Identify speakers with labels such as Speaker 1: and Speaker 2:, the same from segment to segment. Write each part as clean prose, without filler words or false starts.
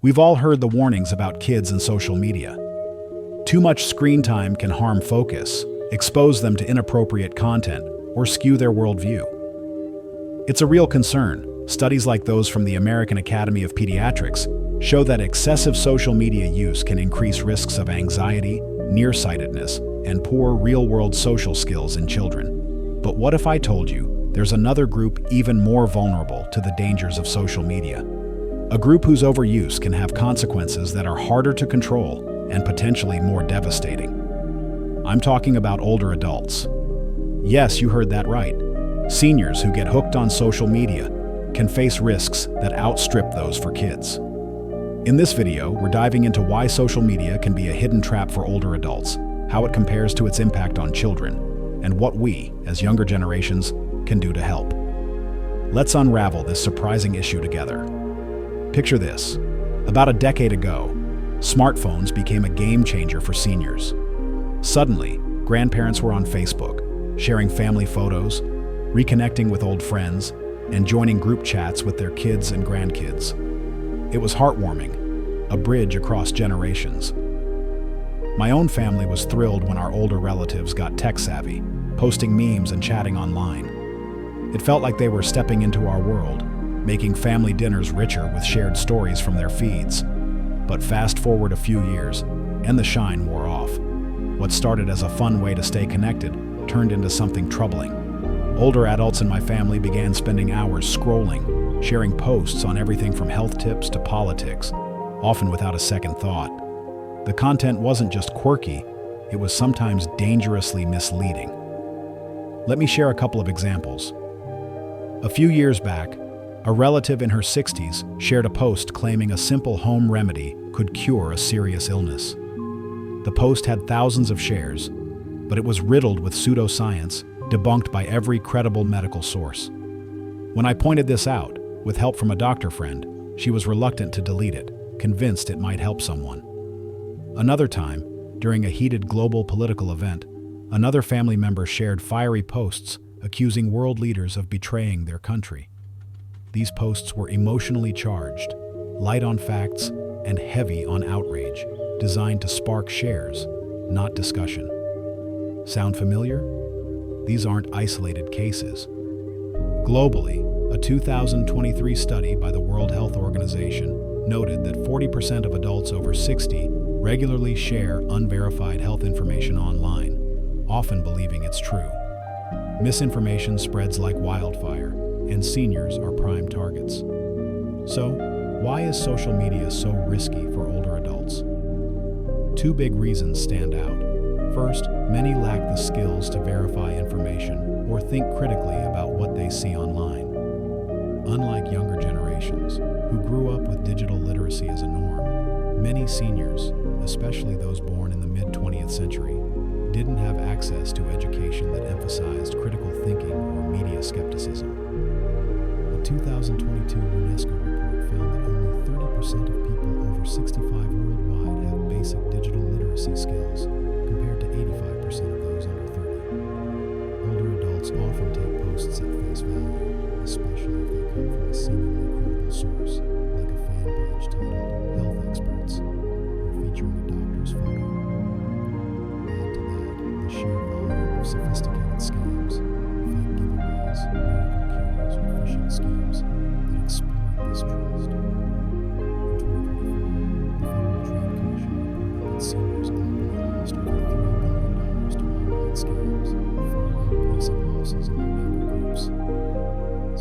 Speaker 1: We've all heard the warnings about kids and social media. Too much screen time can harm focus, expose them to inappropriate content, or skew their worldview. It's a real concern. Studies like those from the American Academy of Pediatrics show that excessive social media use can increase risks of anxiety, nearsightedness, and poor real-world social skills in children. But what if I told you there's another group even more vulnerable to the dangers of social media? A group whose overuse can have consequences that are harder to control and potentially more devastating. I'm talking about older adults. Yes, you heard that right. Seniors who get hooked on social media can face risks that outstrip those for kids. In this video, we're diving into why social media can be a hidden trap for older adults, how it compares to its impact on children, and what we, as younger generations, can do to help. Let's unravel this surprising issue together. Picture this. About a decade ago, smartphones became a game changer for seniors. Suddenly, grandparents were on Facebook, sharing family photos, reconnecting with old friends, and joining group chats with their kids and grandkids. It was heartwarming, a bridge across generations. My own family was thrilled when our older relatives got tech-savvy, posting memes and chatting online. It felt like they were stepping into our world, making family dinners richer with shared stories from their feeds. But fast forward a few years, and the shine wore off. What started as a fun way to stay connected turned into something troubling. Older adults in my family began spending hours scrolling, sharing posts on everything from health tips to politics, often without a second thought. The content wasn't just quirky, it was sometimes dangerously misleading. Let me share a couple of examples. A few years back, a relative in her 60s shared a post claiming a simple home remedy could cure a serious illness. The post had thousands of shares, but it was riddled with pseudoscience, debunked by every credible medical source. When I pointed this out, with help from a doctor friend, she was reluctant to delete it, convinced it might help someone. Another time, during a heated global political event, another family member shared fiery posts accusing world leaders of betraying their country. These posts were emotionally charged, light on facts, and heavy on outrage, designed to spark shares, not discussion. Sound familiar? These aren't isolated cases. Globally, a 2023 study by the World Health Organization noted that 40% of adults over 60 regularly share unverified health information online, often believing it's true. Misinformation spreads like wildfire, and seniors are prime targets. So, why is social media so risky for older adults? Two big reasons stand out. First, many lack the skills to verify information or think critically about what they see online. Unlike younger generations, who grew up with digital literacy as a norm, many seniors, especially those born in the mid-20th century, didn't have access to education that emphasized critical thinking or media skepticism. A 2022 UNESCO report found that only 30% of people over 65 worldwide have basic digital literacy skills, compared to 85% of those under 30. Older adults often take posts at face value, especially if they come from a seemingly credible source, like a fan page titled Health Experts, or featuring a doctor's photo. Add to that the sheer volume of sophisticated scams, fake giveaways, miracle cures, or phishing schemes that exploit this trust. In 2024, the Federal Trade Commission reported that seniors globally lost over $3 billion to online scams, far outpacing losses among younger groups.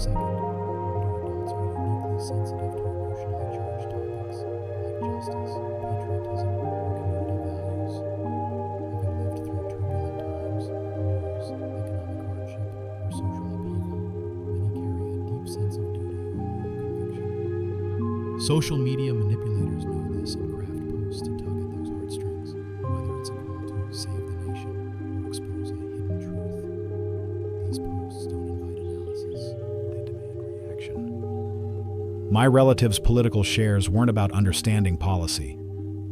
Speaker 1: Second, older adults are uniquely sensitive to emotionally charged topics like justice, patriotism, or community values. Having lived through turbulent times, wars, economic hardship, or social upheaval, many carry a deep sense of duty or moral conviction. Social media manipulators know this and craft posts to tug at those heartstrings, whether it's a call to save the nation or expose a hidden truth. These posts don't invite analysis, they demand reaction. My relatives' political shares weren't about understanding policy,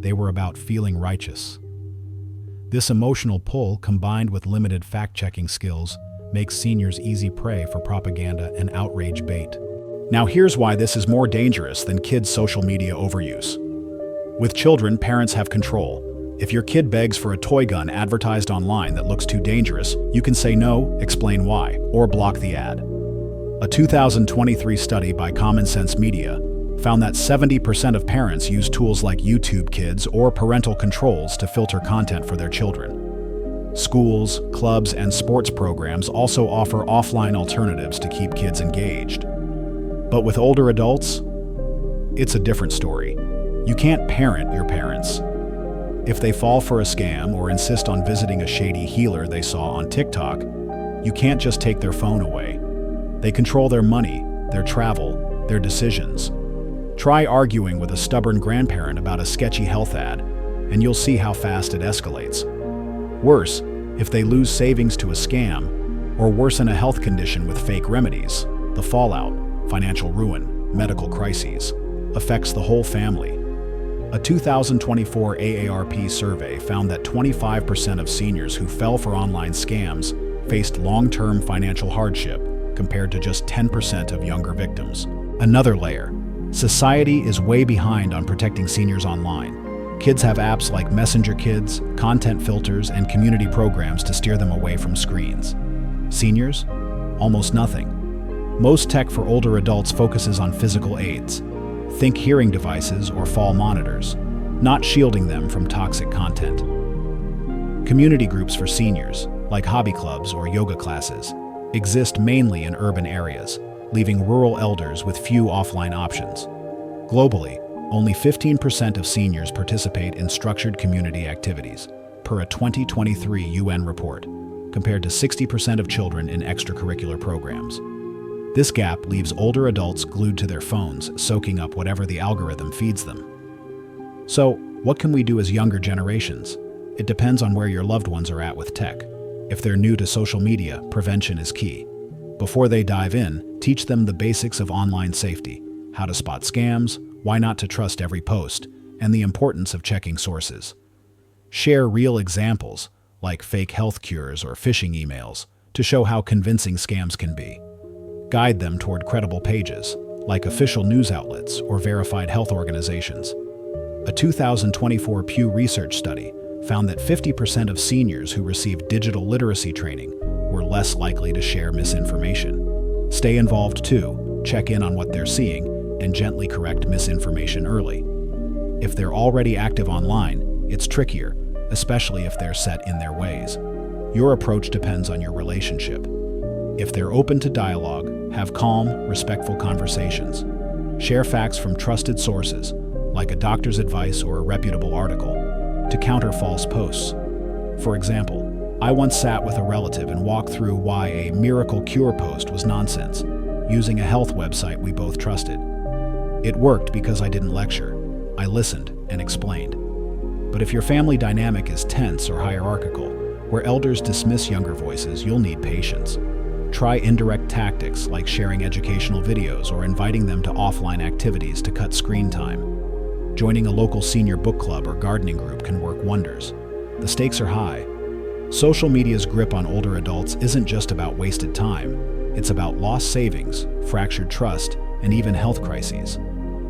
Speaker 1: they were about feeling righteous. This emotional pull, combined with limited fact-checking skills, makes seniors easy prey for propaganda and outrage bait. Now here's why this is more dangerous than kids' social media overuse. With children, parents have control. If your kid begs for a toy gun advertised online that looks too dangerous, you can say no, explain why, or block the ad. A 2023 study by Common Sense Media found that 70% of parents use tools like YouTube Kids or parental controls to filter content for their children. Schools, clubs, and sports programs also offer offline alternatives to keep kids engaged. But with older adults, it's a different story. You can't parent your parents. If they fall for a scam or insist on visiting a shady healer they saw on TikTok, you can't just take their phone away. They control their money, their travel, their decisions. Try arguing with a stubborn grandparent about a sketchy health ad, and you'll see how fast it escalates. Worse, if they lose savings to a scam, or worsen a health condition with fake remedies, the fallout, financial ruin, medical crises, affects the whole family. A 2024 AARP survey found that 25% of seniors who fell for online scams faced long-term financial hardship, compared to just 10% of younger victims. Another layer. Society is way behind on protecting seniors online. Kids have apps like Messenger Kids, content filters, and community programs to steer them away from screens. Seniors? Almost nothing. Most tech for older adults focuses on physical aids. Think hearing devices or fall monitors, not shielding them from toxic content. Community groups for seniors, like hobby clubs or yoga classes, exist mainly in urban areas, leaving rural elders with few offline options. Globally, only 15% of seniors participate in structured community activities, per a 2023 UN report, compared to 60% of children in extracurricular programs. This gap leaves older adults glued to their phones, soaking up whatever the algorithm feeds them. So, what can we do as younger generations? It depends on where your loved ones are at with tech. If they're new to social media, prevention is key. Before they dive in, teach them the basics of online safety, how to spot scams, why not to trust every post, and the importance of checking sources. Share real examples, like fake health cures or phishing emails, to show how convincing scams can be. Guide them toward credible pages, like official news outlets or verified health organizations. A 2024 Pew Research study found that 50% of seniors who received digital literacy training were less likely to share misinformation. Stay involved too, check in on what they're seeing, and gently correct misinformation early. If they're already active online, it's trickier, especially if they're set in their ways. Your approach depends on your relationship. If they're open to dialogue, have calm, respectful conversations. Share facts from trusted sources, like a doctor's advice or a reputable article, to counter false posts. For example, I once sat with a relative and walked through why a miracle cure post was nonsense, using a health website we both trusted. It worked because I didn't lecture. I listened and explained. But if your family dynamic is tense or hierarchical, where elders dismiss younger voices, you'll need patience. Try indirect tactics like sharing educational videos or inviting them to offline activities to cut screen time. Joining a local senior book club or gardening group can work wonders. The stakes are high. Social media's grip on older adults isn't just about wasted time. It's about lost savings, fractured trust, and even health crises.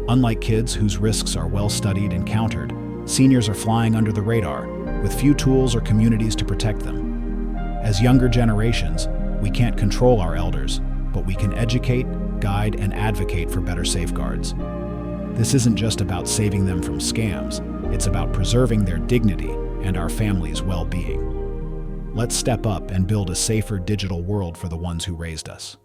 Speaker 1: Unlike kids whose risks are well studied and countered, seniors are flying under the radar, with few tools or communities to protect them. As younger generations, we can't control our elders, but we can educate, guide, and advocate for better safeguards. This isn't just about saving them from scams, it's about preserving their dignity and our family's well-being. Let's step up and build a safer digital world for the ones who raised us.